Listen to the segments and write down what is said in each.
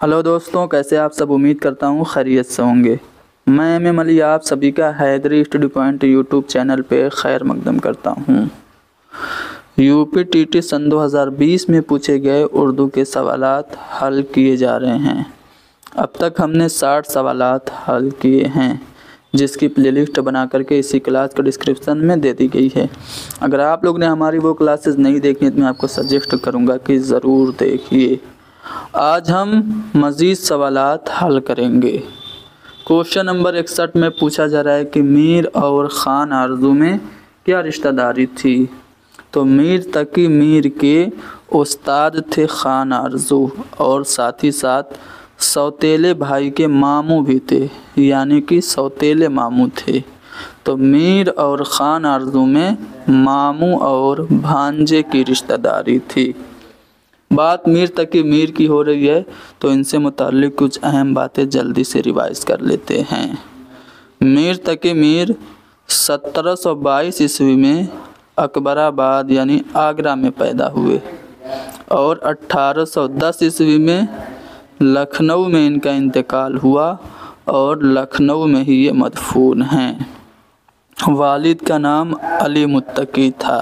Hello دوستوں، کیسے آپ سب؟ امید کرتا ہوں خیریت سے ہوں گے۔ میں ایم علی آپ سبھی کا حیدری اسٹڈی پوائنٹ یوٹیوب چینل پہ خیر مقدم کرتا ہوں۔ یو پی ٹی ٹی سن 2020 میں پوچھے گئے اردو کے سوالات حل کیے جا رہے ہیں۔ اب تک ہم نے 60 سوالات حل کیے ہیں، جس کی پلے لسٹ بنا کر کے اسی کلاس کے ڈسکرپشن میں دے دی گئی ہے۔ اگر آپ لوگ نے ہماری وہ کلاسز نہیں دیکھی ہیں تو میں آپ کو سجیسٹ کروں گا کہ ضرور دیکھیے۔ آج ہم مزید سوالات حل کریں گے۔ کوشچن نمبر 61 میں پوچھا جا رہا ہے کہ میر اور خان آرزو میں کیا رشتہ داری تھی؟ تو میر تقی میر کے استاد تھے خان آرزو، اور ساتھ ہی ساتھ سوتیلے بھائی کے ماموں بھی تھے، یعنی کہ سوتیلے ماموں تھے۔ تو میر اور خان آرزو میں ماموں اور بھانجے کی رشتہ داری تھی۔ بات میر تقی میر کی ہو رہی ہے تو ان سے متعلق کچھ اہم باتیں جلدی سے ریوائز کر لیتے ہیں۔ میر تقی میر 1722 عیسوی میں اکبر آباد یعنی آگرہ میں پیدا ہوئے، اور 1810 عیسوی میں لکھنؤ میں ان کا انتقال ہوا، اور لکھنؤ میں ہی یہ مدفون ہیں۔ والد کا نام علی متقی تھا۔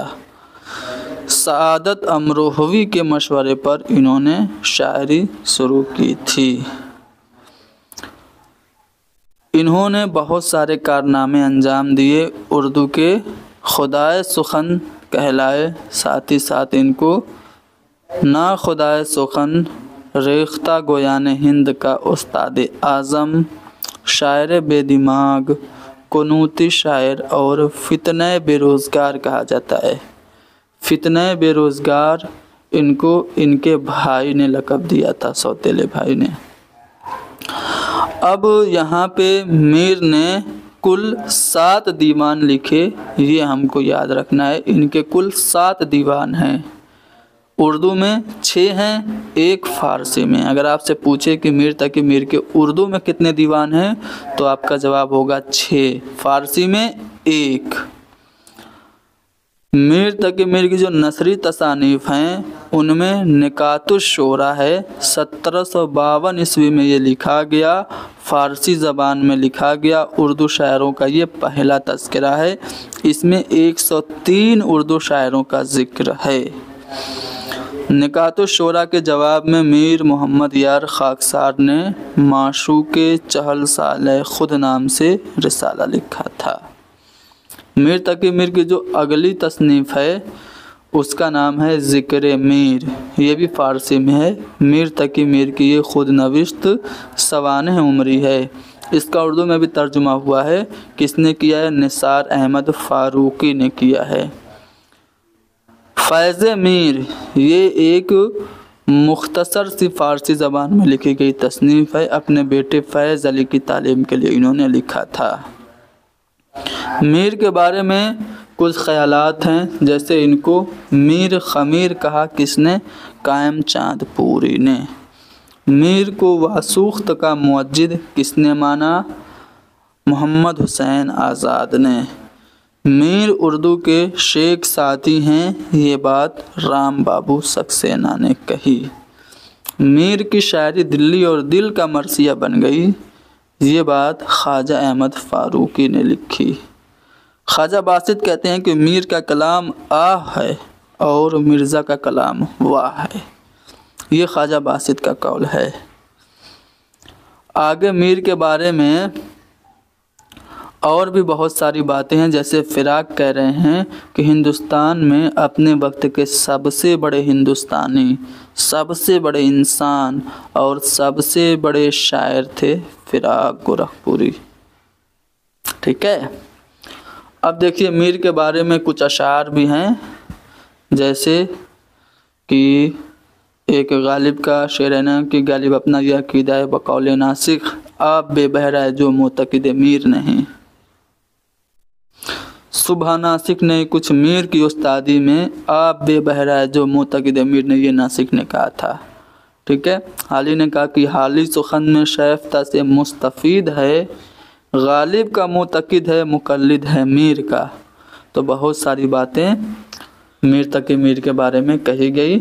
سعادت امروہوی کے مشورے پر انہوں نے شاعری شروع کی تھی۔ انہوں نے بہت سارے کارنامے انجام دیے، اردو کے خدائے سخن کہلائے، ساتھ ہی ساتھ ان کو نا خدائے سخن، ریختہ گویان ہند کا استاد اعظم، شاعر بے دماغ، قنوتی شاعر اور فتنہ بے روزگار کہا جاتا ہے۔ فتنہ بے روزگار ان کو ان کے بھائی نے لقب دیا تھا، سوتیلے بھائی نے۔ اب یہاں پہ میر نے کل 7 دیوان لکھے، یہ ہم کو یاد رکھنا ہے۔ ان کے کل 7 دیوان ہیں، اردو میں 6 ہیں، 1 فارسی میں۔ اگر آپ سے پوچھے کہ میر تقی میر کے اردو میں کتنے دیوان ہیں تو آپ کا جواب ہوگا 6، فارسی میں 1۔ میر تقی میر کی جو نثری تصانیف ہیں ان میں نکات الشعراء ہے، 1752 عیسوی میں یہ لکھا گیا، فارسی زبان میں لکھا گیا۔ اردو شاعروں کا یہ پہلا تذکرہ ہے، اس میں 103 اردو شاعروں کا ذکر ہے۔ نکات الشعراء کے جواب میں میر محمد یار خاکسار نے معشوق چہل سالہ خود نام سے رسالہ لکھا تھا۔ میر تقی میر کی جو اگلی تصنیف ہے اس کا نام ہے ذکر میر، یہ بھی فارسی میں ہے۔ میر تقی میر کی یہ خود نوشت سوانح عمری ہے۔ اس کا اردو میں بھی ترجمہ ہوا ہے، کس نے کیا ہے؟ نثار احمد فاروقی نے کیا ہے۔ فیض میر یہ ایک مختصر سی فارسی زبان میں لکھی گئی تصنیف ہے، اپنے بیٹے فیض علی کی تعلیم کے لیے انہوں نے لکھا تھا۔ میر کے بارے میں کچھ خیالات ہیں، جیسے ان کو میر خمیر کہا کس نے؟ قائم چاند پوری نے۔ میر کو واسوخت کا موجد کس نے مانا؟ محمد حسین آزاد نے۔ میر اردو کے شیخ ساتھی ہیں، یہ بات رام بابو سکسینہ نے کہی۔ میر کی شاعری دلی اور دل کا مرثیہ بن گئی، یہ بات خواجہ احمد فاروقی نے لکھی۔ خواجہ باسط کہتے ہیں کہ میر کا کلام آہ ہے اور مرزا کا کلام واہ ہے، یہ خواجہ باسط کا قول ہے۔ آگے میر کے بارے میں اور بھی بہت ساری باتیں ہیں، جیسے فراق کہہ رہے ہیں کہ ہندوستان میں اپنے وقت کے سب سے بڑے ہندوستانی، سب سے بڑے انسان اور سب سے بڑے شاعر تھے فراق گورکھپوری۔ ٹھیک ہے، اب دیکھیے میر کے بارے میں کچھ اشعار بھی ہیں، جیسے کہ ایک غالب کا شعر ہے نا کہ غالب اپنا یہ عقیدہ ہے بقول ناسخ، آپ بے بہرہ ہے جو معتقد میر نہیں۔ صبح ناسک نے کچھ میر کی استادی میں آپ بے بہرہ ہے جو معتقد میر نے، یہ ناسک نے کہا تھا۔ ٹھیک ہے، حالی نے کہا کہ حالی سخن میں شیفتہ سے مستفید ہے، غالب کا معتقد ہے مقلد ہے میر کا۔ تو بہت ساری باتیں میر تقی میر کے بارے میں کہی گئی،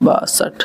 62।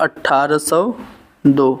1802।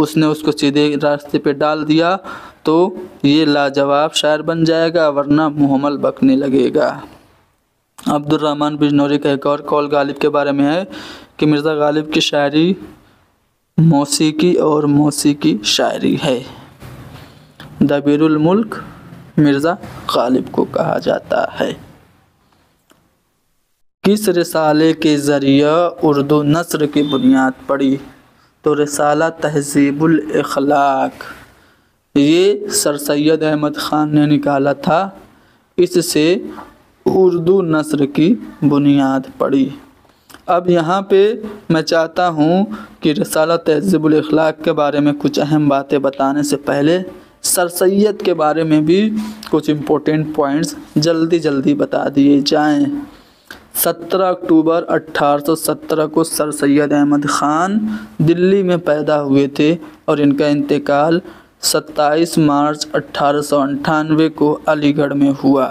اس نے اس کو سیدھے راستے پہ ڈال دیا تو یہ لاجواب شاعر بن جائے گا، ورنہ محمل بکنے لگے گا۔ عبد الرحمن بجنوری کا ایک اور قول غالب کے بارے میں ہے کہ مرزا غالب کی شاعری موسیقی اور موسیقی شاعری ہے۔ دبیر الملک مرزا غالب کو کہا جاتا ہے۔ کس رسالے کے ذریعہ اردو نثر کی بنیاد پڑی؟ تو رسالہ تہذیب الاخلاق، یہ سر سید احمد خان نے نکالا تھا، اس سے اردو نثر کی بنیاد پڑی۔ اب یہاں پہ میں چاہتا ہوں کہ رسالہ تہذیب الاخلاق کے بارے میں کچھ اہم باتیں بتانے سے پہلے سر سید کے بارے میں بھی کچھ امپورٹنٹ پوائنٹس جلدی بتا دیے جائیں۔ 17 اکتوبر 1817 کو سر سید احمد خان دلی میں پیدا ہوئے تھے اور ان کا انتقال 27 مارچ 1898 کو علی گڑھ میں ہوا۔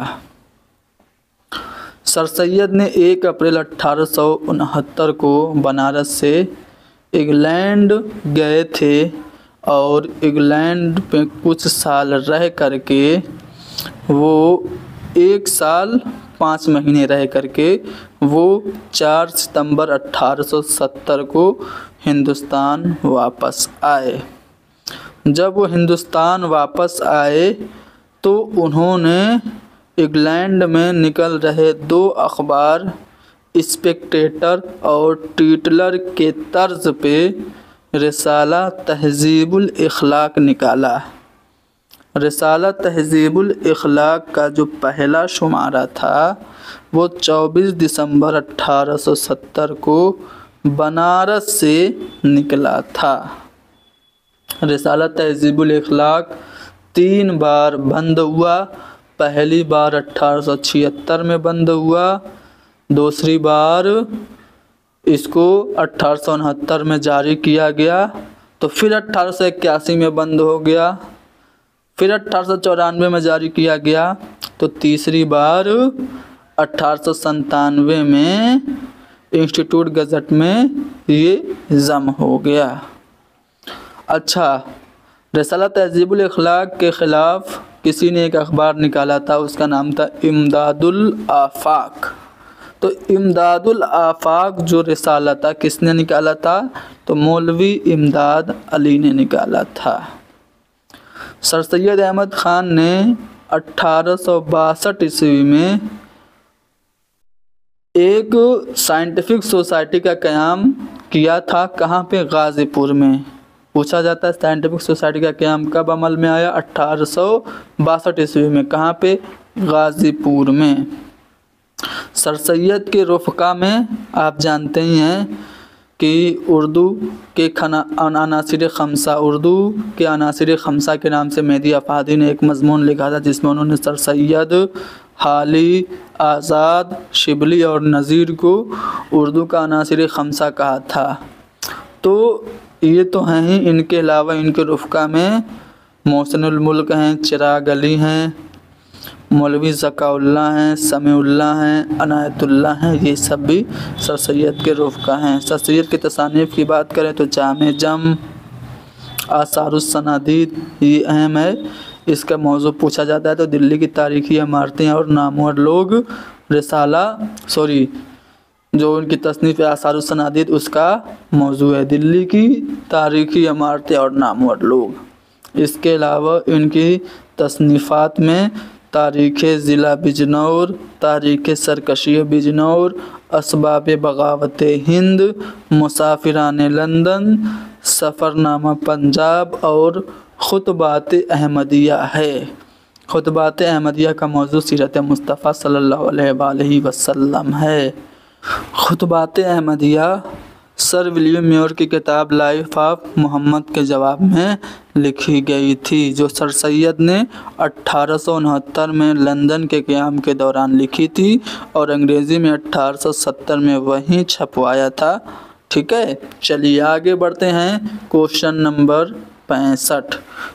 سر سید نے 1 اپریل 1869 کو بنارس سے انگلینڈ گئے تھے اور انگلینڈ میں کچھ سال رہ کر کے وہ 1 سال 5 مہینے رہ کر کے وہ 4 ستمبر 1870 کو ہندوستان واپس آئے۔ جب وہ ہندوستان واپس آئے تو انہوں نے انگلینڈ میں نکل رہے 2 اخبار اسپیکٹیٹر اور ٹیٹلر کے طرز پہ رسالہ تہذیب الاخلاق نکالا۔ رسالہ تہذیب الاخلاق کا جو پہلا شمارہ تھا وہ 24 دسمبر 1870 کو بنارس سے نکلا تھا۔ رسالہ تہذیب الاخلاق 3 بار بند ہوا۔ پہلی بار 1876 میں بند ہوا، دوسری بار اس کو 1869 میں جاری کیا گیا، تو پھر 1881 میں بند ہو گیا، پھر 1894 میں جاری کیا گیا، تو تیسری بار 1897 میں انسٹیٹیوٹ گزٹ میں یہ ضم ہو گیا۔ اچھا، رسالہ تہذیب الاخلاق کے خلاف کسی نے ایک اخبار نکالا تھا، اس کا نام تھا امداد الآفاق۔ تو امداد الآفاق جو رسالہ تھا کس نے نکالا تھا؟ تو مولوی امداد علی نے نکالا تھا۔ سر سید احمد خان نے 1862 عیسوی میں ایک سائنٹیفک سوسائٹی کا قیام کیا تھا۔ کہاں پہ؟ غازی پور میں۔ پوچھا جاتا ہے سائنٹیفک سوسائٹی کا قیام کب عمل میں آیا؟ 1862 عیسوی میں۔ کہاں پہ؟ غازی پور میں۔ سر سید کے رفقا میں آپ جانتے ہی ہیں کہ اردو کے عناصر خمسہ، اردو کے عناصر خمسہ کے نام سے مہدی افادی نے ایک مضمون لکھا تھا، جس میں انہوں نے سر سید، حالی، آزاد، شبلی اور نذیر کو اردو کا عناصر خمسہ کہا تھا۔ تو یہ تو ہیں ہی، ان کے علاوہ ان کے رفقا میں محسن الملک ہیں، چراغ علی ہیں، مولوی ذکاء اللہ ہیں، سمیع اللہ ہیں، عنایت اللہ ہیں، یہ سب بھی سر سید کے رفقا ہیں۔ سر سید کے تصانیف کی بات کریں تو جامع جم، آثار السنادید یہ اہم ہے۔ اس کا موضوع پوچھا جاتا ہے تو دلی کی تاریخی عمارتیں اور نامور لوگ، جو ان کی تصنیف آثار السنادید اس کا موضوع ہے، دلی کی تاریخی عمارتیں اور نامور لوگ۔ اس کے علاوہ ان کی تصنیفات میں تاریخ ضلع بجنور، تاریخ سرکشی بجنور، اسباب بغاوت ہند، مسافران لندن، سفر نامہ پنجاب اور خطبات احمدیہ ہے۔ خطبات احمدیہ کا موضوع سیرت مصطفیٰ صلی اللہ علیہ وآلہ وسلم ہے۔ خطبات احمدیہ سر ولیم میور کی کتاب لائف آف محمد کے جواب میں لکھی گئی تھی، جو سر سید نے 1869 میں لندن کے قیام کے دوران لکھی تھی اور انگریزی میں 1870 میں وہیں چھپوایا تھا۔ ٹھیک ہے، چلیے آگے بڑھتے ہیں۔ Question number 65।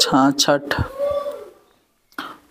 66।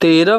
13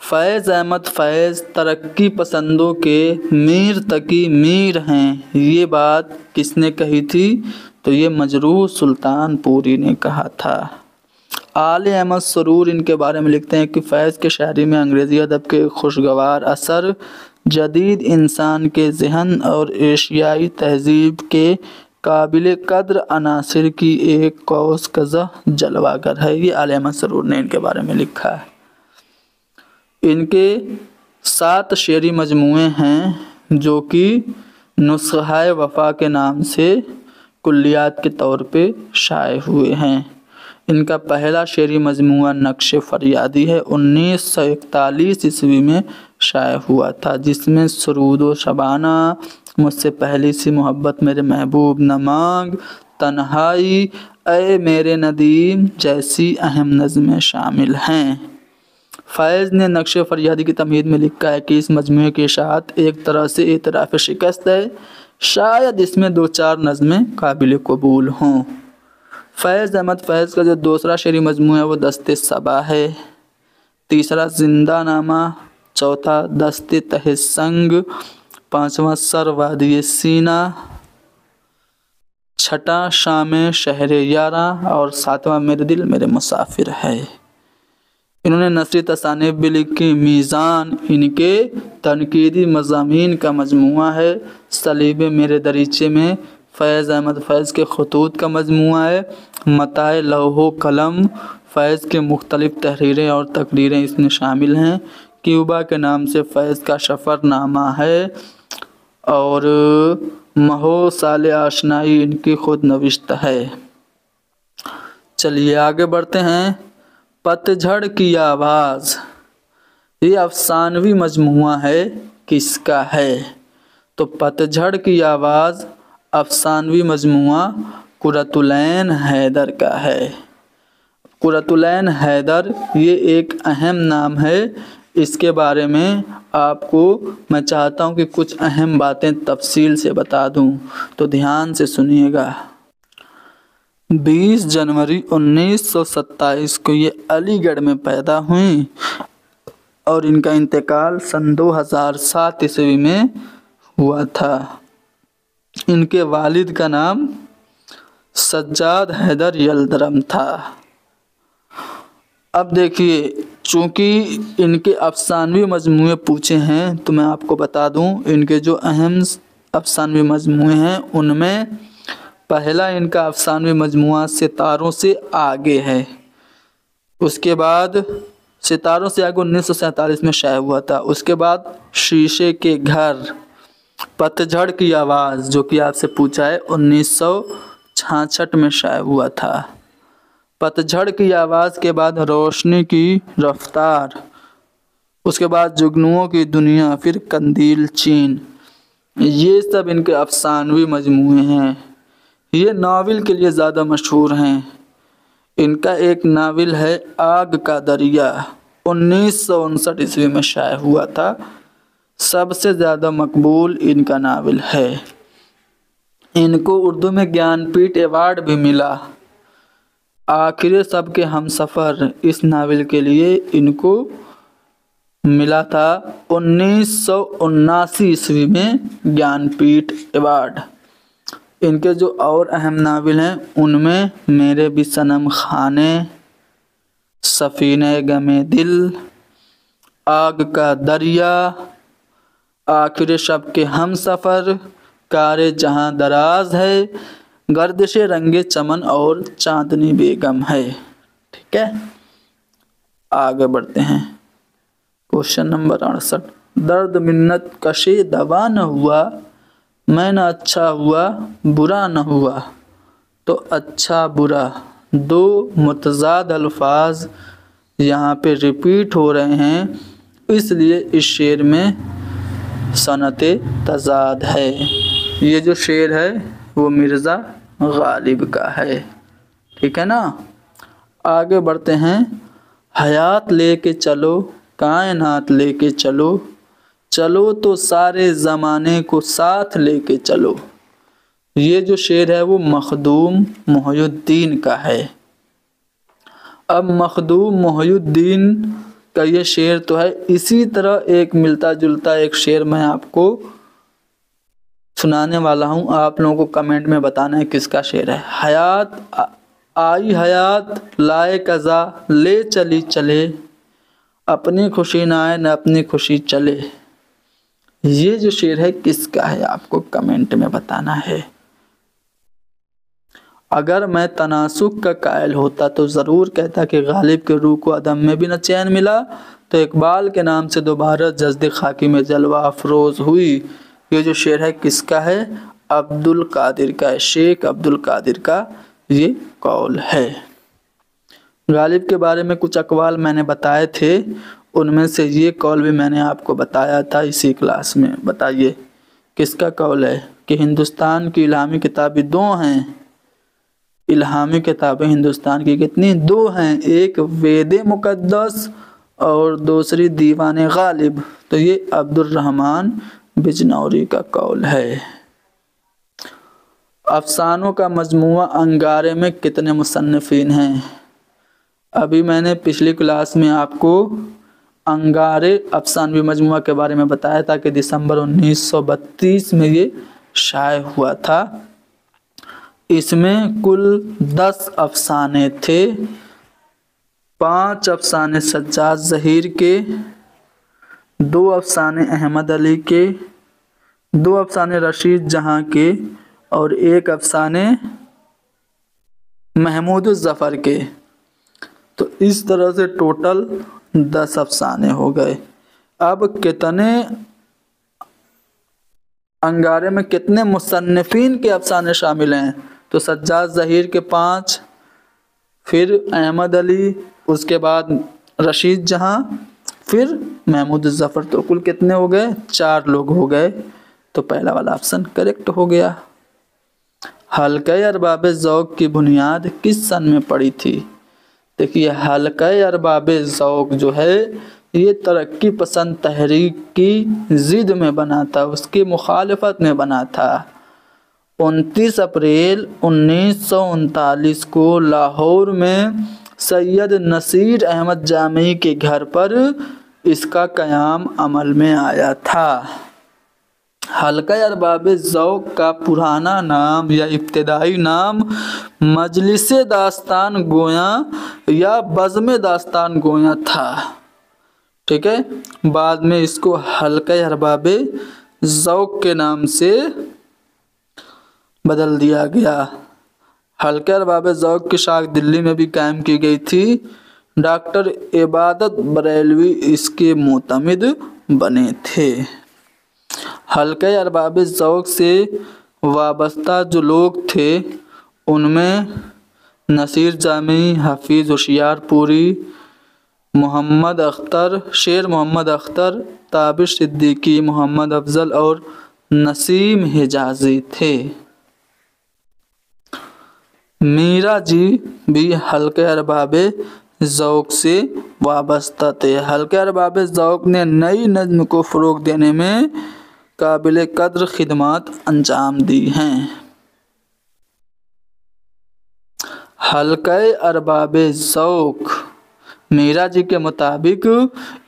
فیض احمد فیض ترقی پسندوں کے میر تقی میر ہیں، یہ بات کس نے کہی تھی؟ تو یہ مجروح سلطان پوری نے کہا تھا۔ آل احمد سرور ان کے بارے میں لکھتے ہیں کہ فیض کے شاعری میں انگریزی ادب کے خوشگوار اثر، جدید انسان کے ذہن اور ایشیائی تہذیب کے قابل قدر عناصر کی ایک قوس قزح جلوہ گر ہے۔ یہ آل احمد سرور نے ان کے بارے میں لکھا ہے۔ ان کے 7 شعری مجموعے ہیں جو کہ نسخہ وفا کے نام سے کلیات کے طور پہ شائع ہوئے ہیں۔ ان کا پہلا شعری مجموعہ نقش فریادی ہے، 1941 عیسوی میں شائع ہوا تھا، جس میں سرود و شبانہ، مجھ سے پہلی سی محبت، میرے محبوب نہ مانگ، تنہائی، اے میرے ندیم جیسی اہم نظمیں شامل ہیں۔ فیض نے نقش فریادی کی تمہید میں لکھا ہے کہ اس مجموعے کی اشاعت ایک طرح سے اعتراف شکست ہے، شاید اس میں 2-4 نظمیں قابل قبول ہوں۔ فیض احمد فیض کا جو دوسرا شعری مجموعہ ہے وہ دست صبا ہے، تیسرا زندہ نامہ، چوتھا دست تہ سنگ، پانچواں سر وادی سینہ، چھٹا شام شہر یاراں اور ساتواں میرے دل میرے مسافر ہے۔ انہوں نے نثری تصانیف بھی لکھی۔ میزان ان کے تنقیدی مضامین کا مجموعہ ہے۔ صلیب میرے دریچے میں فیض احمد فیض کے خطوط کا مجموعہ ہے۔ متاع لوح و قلم فیض کے مختلف تحریریں اور تقریریں اس میں شامل ہیں۔ کیوبا کے نام سے فیض کا سفر نامہ ہے اور مہو سال آشنائی ان کی خود نوشت ہے۔ چلیے آگے بڑھتے ہیں۔ پت جھڑ کی آواز، یہ افسانوی مجموعہ ہے، کس کا ہے؟ تو پت جھڑ کی آواز افسانوی مجموعہ قرۃ العین حیدر کا ہے۔ قرۃ العین حیدر یہ ایک اہم نام ہے، اس کے بارے میں آپ کو میں چاہتا ہوں کہ کچھ اہم باتیں تفصیل سے بتا دوں، تو دھیان سے سنیے گا۔ 20 جنوری 1927 کو یہ علی گڑھ میں پیدا ہوئیں اور ان کا انتقال سن 2007 عیسوی میں ہوا تھا۔ ان کے والد کا نام سجاد حیدر یلدرم تھا۔ اب دیکھیے، چونکہ ان کے افسانوی مجموعے پوچھے ہیں تو میں آپ کو بتا دوں ان کے جو اہم افسانوی مجموعے ہیں ان میں پہلا ان کا افسانوی مجموعہ ستاروں سے آگے ہے۔ اس کے بعد ستاروں سے آگے 1947 میں شائع ہوا تھا۔ اس کے بعد شیشے کے گھر، پت جھڑ کی آواز جو کہ آپ سے پوچھا ہے 1966 میں شائع ہوا تھا۔ پت جھڑ کی آواز کے بعد روشنی کی رفتار، اس کے بعد جگنوؤں کی دنیا، پھر قندیل چین، یہ سب ان کے افسانوی مجموعے ہیں۔ یہ ناول کے لیے زیادہ مشہور ہیں۔ ان کا ایک ناول ہے آگ کا دریا، 1959 عیسوی میں شائع ہوا تھا، سب سے زیادہ مقبول ان کا ناول ہے۔ ان کو اردو میں گیان پیٹھ ایوارڈ بھی ملا۔ آخر سب کے ہم سفر اس ناول کے لیے ان کو ملا تھا 1979 عیسوی میں گیان پیٹھ ایوارڈ۔ ان کے جو اور اہم ناول ہیں ان میں میرے بھی صنم خانے، سفینہ غم دل، آگ کا دریا، آخر شب کے ہم سفر، کار جہاں دراز ہے، گردش رنگ چمن اور چاندنی بیگم ہے۔ ٹھیک ہے، آگے بڑھتے ہیں۔ کوشچن نمبر 68، درد منت کشے دوا نہ ہوا، میں نہ اچھا ہوا برا نہ ہوا، تو اچھا برا دو متضاد الفاظ یہاں پہ ریپیٹ ہو رہے ہیں، اس لیے اس شعر میں صنعت تضاد ہے۔ یہ جو شعر ہے وہ مرزا غالب کا ہے، ٹھیک ہے نا۔ آگے بڑھتے ہیں۔ حیات لے کے چلو، کائنات لے کے چلو، چلو تو سارے زمانے کو ساتھ لے کے چلو، یہ جو شعر ہے وہ مخدوم محی الدین کا ہے۔ اب مخدوم محی الدین کا یہ شعر تو ہے، اسی طرح ایک ملتا جلتا ایک شعر میں آپ کو سنانے والا ہوں، آپ لوگوں کو کمنٹ میں بتانا ہے کس کا شعر ہے۔ حیات آئی حیات لائے قضا، لے چلی چلے، اپنی خوشی نہ آئے نہ اپنی خوشی چلے۔ یہ جو شعر ہے کس کا ہے آپ کو کمنٹ میں بتانا ہے۔ اگر میں تناسخ کا قائل ہوتا تو ضرور کہتا کہ غالب کے روح کو عدم میں بھی نہ چین ملا، تو اقبال کے نام سے دوبارہ جسد خاکی میں جلوہ افروز ہوئی۔ یہ جو شعر ہے کس کا ہے؟ عبدالقادر کا ہے، شیخ عبدالقادر کا یہ قول ہے۔ غالب کے بارے میں کچھ اقوال میں نے بتائے تھے، ان میں سے یہ قول بھی میں نے آپ کو بتایا تھا اسی کلاس میں۔ بتائیے کس کا قول ہے؟ کہ ہندوستان کی الہامی کتابیں دو ہیں۔ الہامی کتابیں ہندوستان کی کتنی؟ دو ہیں، ایک وید مقدس اور دوسری دیوان غالب۔ تو یہ عبد الرحمن بجنوری کا قول ہے۔ افسانوں کا مجموعہ انگارے میں کتنے مصنفین ہیں؟ ابھی میں نے پچھلی کلاس میں آپ کو انگارے افسانوی مجموعہ کے بارے میں بتایا تھا کہ دسمبر 1932 میں یہ شائع ہوا تھا۔ اس میں کل 10 افسانے تھے، 5 افسانے سجاد ظہیر کے، 2 افسانے احمد علی کے، 2 افسانے رشید جہاں کے اور 1 افسانے محمود الظفر کے۔ تو اس طرح سے ٹوٹل 10 افسانے ہو گئے۔ اب کتنے انگارے میں کتنے مصنفین کے افسانے شامل ہیں؟ تو سجاد ظہیر کے 5، پھر احمد علی، اس کے بعد رشید جہاں، پھر محمود الظفر، تو کل کتنے ہو گئے؟ 4 لوگ ہو گئے۔ تو پہلا والا آپشن کریکٹ ہو گیا۔ حلقہ ارباب ذوق کی بنیاد کس سن میں پڑی تھی؟ دیکھیے حلقہ ارباب ذوق جو ہے یہ ترقی پسند تحریک کی ضد میں بنا تھا، اس کی مخالفت میں بنا تھا۔ 29 اپریل 1939 کو لاہور میں سید نصیر احمد جامعی کے گھر پر اس کا قیام عمل میں آیا تھا۔ حلقہ ارباب ذوق کا پرانا نام یا ابتدائی نام مجلس داستان گویاں یا بزم داستان گویاں تھا، ٹھیک ہے؟ بعد میں اس کو حلقہ ارباب ذوق کے نام سے بدل دیا گیا۔ حلقہ ارباب ذوق کی شاخ دلی میں بھی قائم کی گئی تھی۔ ڈاکٹر عبادت بریلوی اس کے معتمد بنے تھے۔ حلقہ ارباب ذوق سے وابستہ جو لوگ تھے ان میں نصیر جامعی، حفیظ ہوشیار پوری، محمد اختر، شیر محمد اختر، تابر صدیقی، محمد افضل اور نسیم حجازی تھے۔ میرا جی بھی حلقہ ارباب ذوق سے وابستہ تھے۔ حلقہ ارباب ذوق نے نئی نظم کو فروغ دینے میں قابل قدر خدمات انجام دی ہیں۔ حلقہ ارباب ذوق میرا جی کے مطابق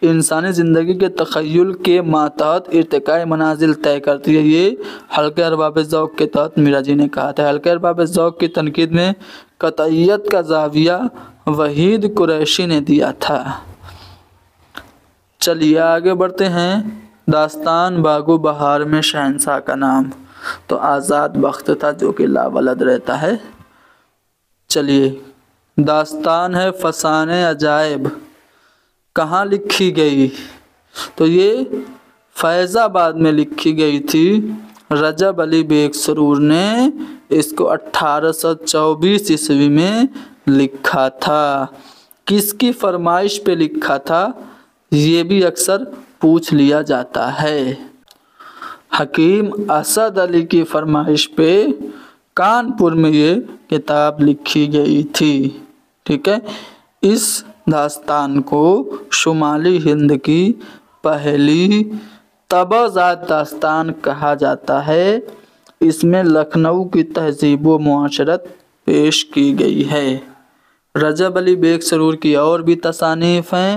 انسانی زندگی کے تخیل کے ماتحت ارتقائی منازل طے کرتی ہے۔ یہ حلقہ ارباب ذوق کے تحت میرا جی نے کہا تھا۔ حلقہ ارباب ذوق کی تنقید میں قطعیت کا زاویہ وحید قریشی نے دیا تھا۔ چلیے آگے بڑھتے ہیں۔ داستان باغ و بہار میں شہنشاہ کا نام تو آزاد بخت تھا جو کہ لاولد رہتا ہے۔ چلیے داستان ہے فسانہ عجائب، کہاں لکھی گئی؟ تو یہ فیض آباد میں لکھی گئی تھی۔ رجب علی بیگ سرور نے اس کو 1824 عیسوی میں لکھا تھا۔ کس کی فرمائش پہ لکھا تھا یہ بھی اکثر پوچھ لیا جاتا ہے۔ حکیم اسد علی کی فرمائش پہ کانپور میں یہ کتاب لکھی گئی تھی، ٹھیک ہے؟ اس داستان کو شمالی ہند کی پہلی طبع ذات داستان کہا جاتا ہے۔ اس میں لکھنؤ کی تہذیب و معاشرت پیش کی گئی ہے۔ رجب علی بیگ سرور کی اور بھی تصانیف ہیں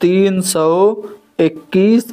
321